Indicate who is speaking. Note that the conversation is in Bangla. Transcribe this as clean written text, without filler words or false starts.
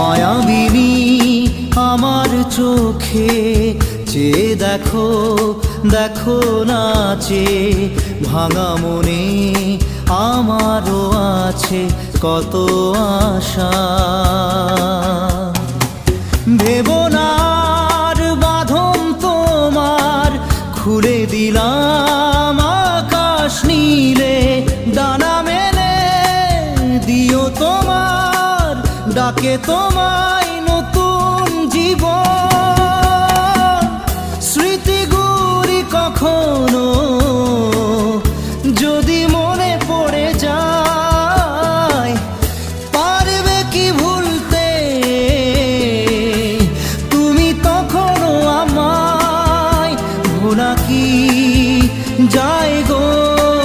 Speaker 1: মায়াবিনী আমার চোখে চেয়ে দেখো, দেখো নাচে ভাঙা মনে আমারও আছে কত আশা। ভেবো না আর বাঁধন তোমার, খুলে দিলাম আকাশ নীলে, ডানা মেলে দিও তোমার ডাকে তোমায় নতুন জীবন। স্মৃতিগুলি কখনো যদি